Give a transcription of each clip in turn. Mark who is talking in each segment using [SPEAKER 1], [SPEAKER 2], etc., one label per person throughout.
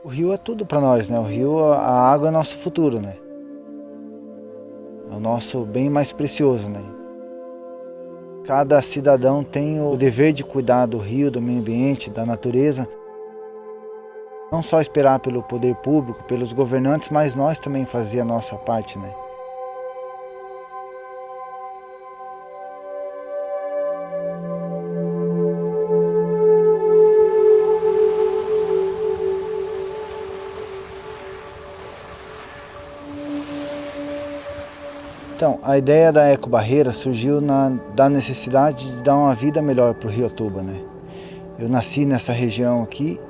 [SPEAKER 1] O rio é tudo para nós, né? O rio, a água é nosso futuro, né? É o nosso bem mais precioso, né? Cada cidadão tem o dever de cuidar do rio, do meio ambiente, da natureza. Não só esperar pelo poder público, pelos governantes, mas nós também fazer a nossa parte, né? Então, a ideia da ecobarreira surgiu da necessidade de dar uma vida melhor para o Rio Atuba, né? Eu nasci nessa região aqui,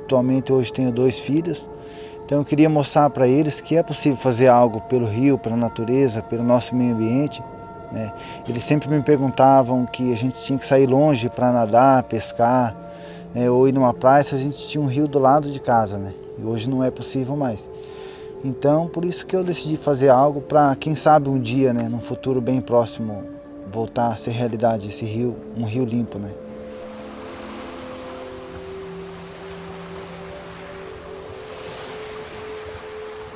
[SPEAKER 1] atualmente hoje tenho 2 filhos, então eu queria mostrar para eles que é possível fazer algo pelo rio, pela natureza, pelo nosso meio ambiente, né? Eles sempre me perguntavam que a gente tinha que sair longe para nadar, pescar, né? Ou ir numa praia se a gente tinha um rio do lado de casa, né? E hoje não é possível mais. Então, por isso que eu decidi fazer algo para, quem sabe um dia, né, num futuro bem próximo, voltar a ser realidade esse rio, um rio limpo, né?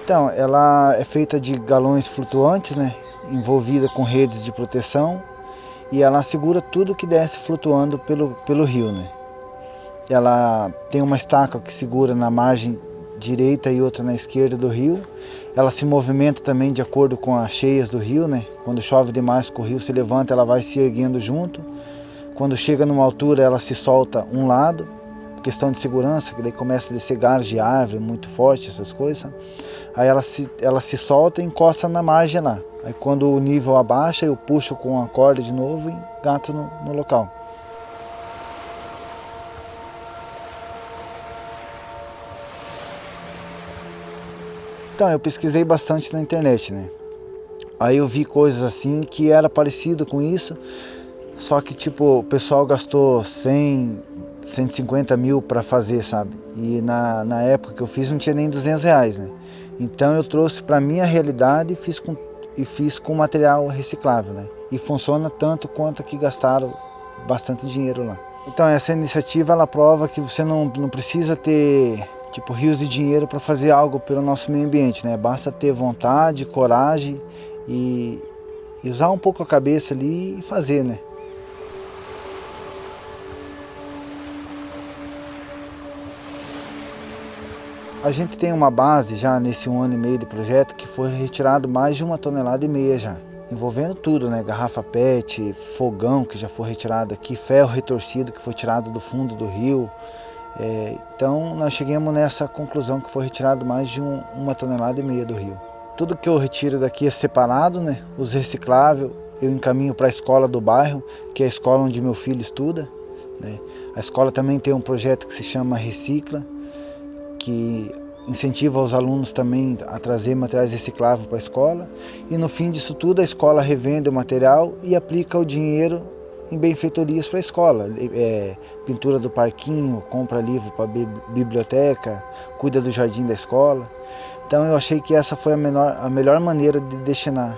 [SPEAKER 1] Então, ela é feita de galões flutuantes, né, envolvida com redes de proteção, e ela segura tudo que desce flutuando pelo rio, né? Ela tem uma estaca que segura na margem direita e outra na esquerda do rio. Ela se movimenta também de acordo com as cheias do rio, né? Quando chove demais, que o rio se levanta, ela vai se erguendo junto. Quando chega numa altura, ela se solta um lado, questão de segurança, que daí começa a descer galhos de árvore muito forte, essas coisas. Aí ela se solta e encosta na margem lá. Aí quando o nível abaixa, eu puxo com a corda de novo e engato no local. Então, eu pesquisei bastante na internet, né? Aí eu vi coisas assim que era parecido com isso, só que tipo, o pessoal gastou 100, 150 mil para fazer, sabe? E na época que eu fiz não tinha nem R$ 200, né? Então eu trouxe para minha realidade e fiz com material reciclável, né? E funciona tanto quanto que gastaram bastante dinheiro lá. Então essa iniciativa ela prova que você não precisa ter tipo rios de dinheiro para fazer algo pelo nosso meio ambiente, né? Basta ter vontade, coragem e usar um pouco a cabeça ali e fazer, né? A gente tem uma base já nesse 1 ano e meio de projeto que foi retirado mais de 1,5 toneladas já, envolvendo tudo, né? Garrafa PET, fogão que já foi retirado aqui, ferro retorcido que foi tirado do fundo do rio. Então nós chegamos nessa conclusão que foi retirado mais de 1,5 toneladas do rio. Tudo que eu retiro daqui é separado, né? Os recicláveis eu encaminho para a escola do bairro, que é a escola onde meu filho estuda, né? A escola também tem um projeto que se chama Recicla, que incentiva os alunos também a trazer materiais recicláveis para a escola. E no fim disso tudo, a escola revende o material e aplica o dinheiro em benfeitorias para a escola. Pintura do parquinho, compra livro para a biblioteca, cuida do jardim da escola. Então eu achei que essa foi a melhor maneira de destinar.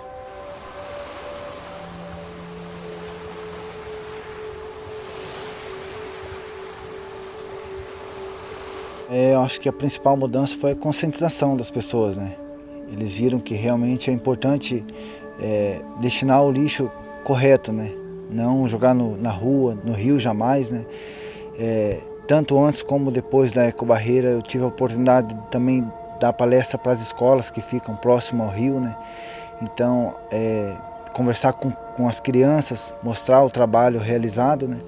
[SPEAKER 1] Eu acho que a principal mudança foi a conscientização das pessoas, né? Eles viram que realmente é importante destinar o lixo correto, né? Não jogar na rua, no rio jamais, né? Tanto antes como depois da ecobarreira eu tive a oportunidade de também dar palestra para as escolas que ficam próximo ao rio, né? Então, conversar com as crianças, mostrar o trabalho realizado, né?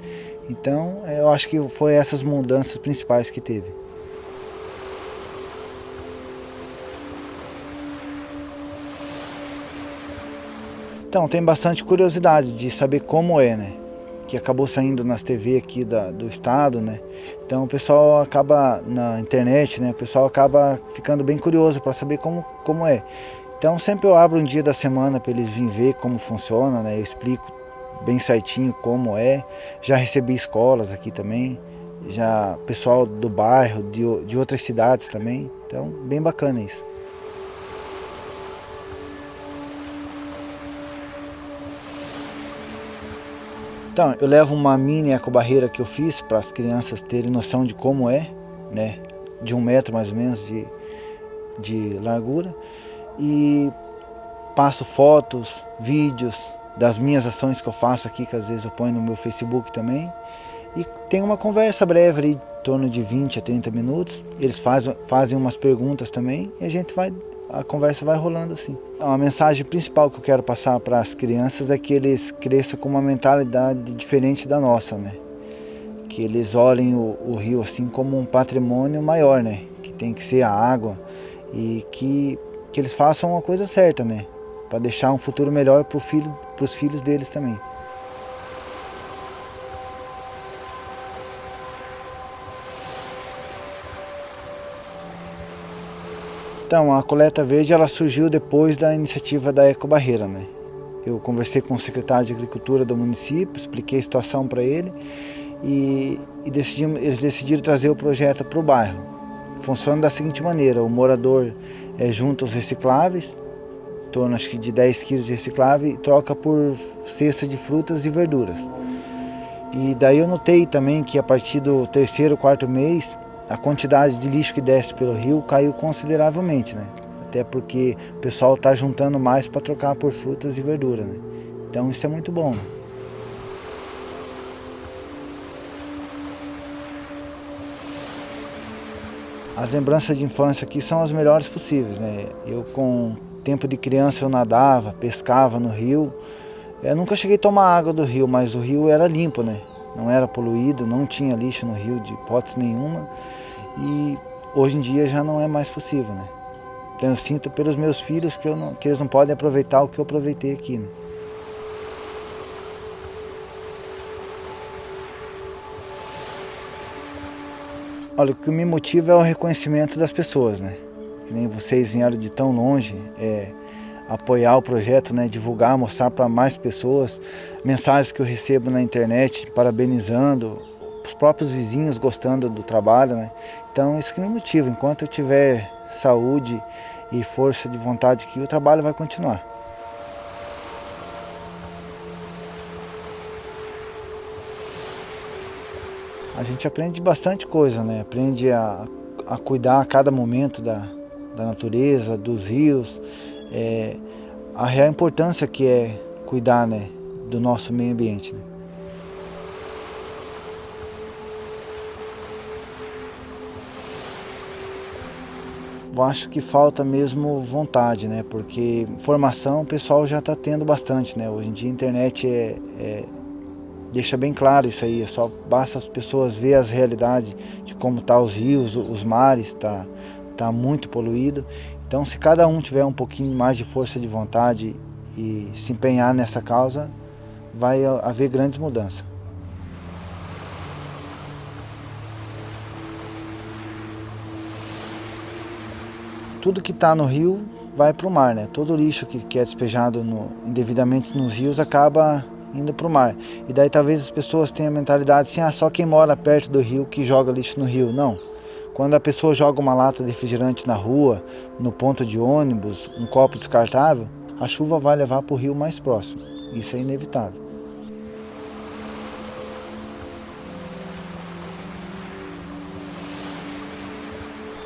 [SPEAKER 1] Então, eu acho que foi essas mudanças principais que teve. Então, tem bastante curiosidade de saber como é, né? Que acabou saindo nas TV aqui do estado, né? Então o pessoal acaba na internet, né? O pessoal acaba ficando bem curioso para saber como é. Então sempre eu abro um dia da semana para eles virem ver como funciona, né? Eu explico bem certinho como é. Já recebi escolas aqui também. já pessoal do bairro, de outras cidades também. Então, bem bacana isso. Então, eu levo uma mini ecobarreira que eu fiz para as crianças terem noção de como é, né? De 1 metro mais ou menos de largura. E passo fotos, vídeos das minhas ações que eu faço aqui, que às vezes eu ponho no meu Facebook também. E tem uma conversa breve ali, em torno de 20 a 30 minutos. Eles fazem umas perguntas também e a conversa vai rolando assim. A mensagem principal que eu quero passar para as crianças é que eles cresçam com uma mentalidade diferente da nossa, né? Que eles olhem o rio assim como um patrimônio maior, né? Que tem que ser a água e que eles façam a coisa certa, né? Para deixar um futuro melhor para os filhos deles também. Então, a coleta verde ela surgiu depois da iniciativa da Ecobarreira, né? Eu conversei com o secretário de Agricultura do município, expliquei a situação para ele e eles decidiram trazer o projeto para o bairro. Funciona da seguinte maneira: o morador junta os recicláveis, em torno acho que de 10 quilos de reciclável, e troca por cesta de frutas e verduras. E daí eu notei também que a partir do terceiro, quarto mês, a quantidade de lixo que desce pelo rio caiu consideravelmente, né? Até porque o pessoal está juntando mais para trocar por frutas e verduras, né? Então isso é muito bom, né? As lembranças de infância aqui são as melhores possíveis, né? Eu com tempo de criança eu nadava, pescava no rio. Eu nunca cheguei a tomar água do rio, mas o rio era limpo, né? Não era poluído, não tinha lixo no rio de hipótese nenhuma. E hoje em dia já não é mais possível, né? Então eu sinto pelos meus filhos que eles não podem aproveitar o que eu aproveitei aqui, né? Olha, o que me motiva é o reconhecimento das pessoas, né? Que nem vocês vieram de tão longe, apoiar o projeto, né? Divulgar, mostrar para mais pessoas, mensagens que eu recebo na internet parabenizando, os próprios vizinhos gostando do trabalho, né? Então isso que me motiva. Enquanto eu tiver saúde e força de vontade aqui, o trabalho vai continuar. A gente aprende bastante coisa, né? Aprende a cuidar a cada momento da natureza, dos rios, a real importância que é cuidar, né, do nosso meio ambiente, né? Eu acho que falta mesmo vontade, né? Porque formação o pessoal já está tendo bastante, né? Hoje em dia a internet deixa bem claro isso aí. Só basta as pessoas ver as realidades de como tá os rios, os mares, tá muito poluído. Então, se cada um tiver um pouquinho mais de força de vontade e se empenhar nessa causa, vai haver grandes mudanças. Tudo que está no rio vai para o mar, né? Todo o lixo que é despejado indevidamente nos rios acaba indo para o mar. E daí talvez as pessoas tenham a mentalidade assim, só quem mora perto do rio que joga lixo no rio. Não. Quando a pessoa joga uma lata de refrigerante na rua, no ponto de ônibus, um copo descartável, a chuva vai levar para o rio mais próximo. Isso é inevitável.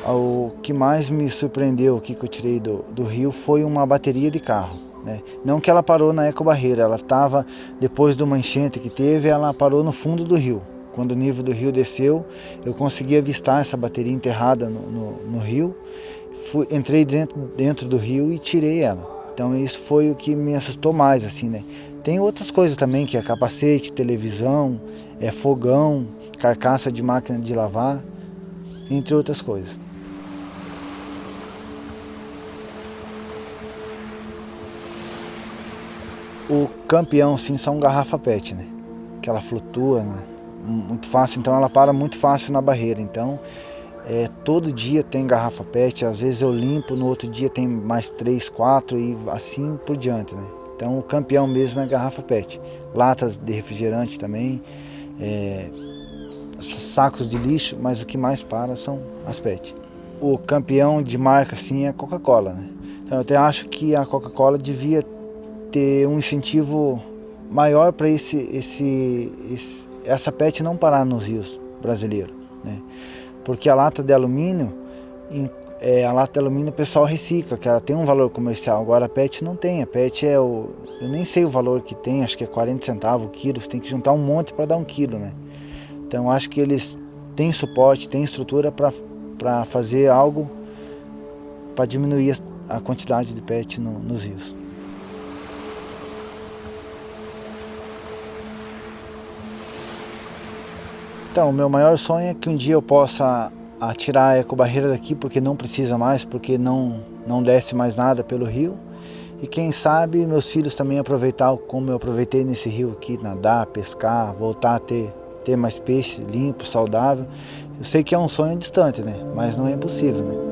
[SPEAKER 1] O que mais me surpreendeu aqui que eu tirei do rio foi uma bateria de carro, né? Não que ela parou na ecobarreira, ela estava, depois de uma enchente que teve, ela parou no fundo do rio. Quando o nível do rio desceu, eu consegui avistar essa bateria enterrada no rio. Entrei dentro do rio e tirei ela. Então isso foi o que me assustou mais, assim, né? Tem outras coisas também, que é capacete, televisão, fogão, carcaça de máquina de lavar, entre outras coisas. O campeão, sim, são garrafa PET, né? Que ela flutua, né? Muito fácil, então ela para muito fácil na barreira. Então, todo dia tem garrafa PET, às vezes eu limpo, no outro dia tem mais 3, 4 e assim por diante, né? Então o campeão mesmo é garrafa PET. Latas de refrigerante também, sacos de lixo, mas o que mais para são as PET. O campeão de marca assim é a Coca-Cola, né? Então eu até acho que a Coca-Cola devia ter um incentivo maior para essa PET não parar nos rios brasileiros, né? Porque a lata de alumínio, o pessoal recicla, que ela tem um valor comercial. Agora a PET não tem. A PET eu nem sei o valor que tem, acho que é 40 centavos o quilo. Você tem que juntar um monte para dar 1 quilo, né? Então acho que eles têm suporte, têm estrutura para fazer algo para diminuir a quantidade de PET nos rios. Então, o meu maior sonho é que um dia eu possa tirar a ecobarreira daqui, porque não precisa mais, porque não desce mais nada pelo rio. E quem sabe meus filhos também aproveitar como eu aproveitei nesse rio aqui, nadar, pescar, voltar a ter mais peixe limpo, saudável. Eu sei que é um sonho distante, né? Mas não é impossível, né?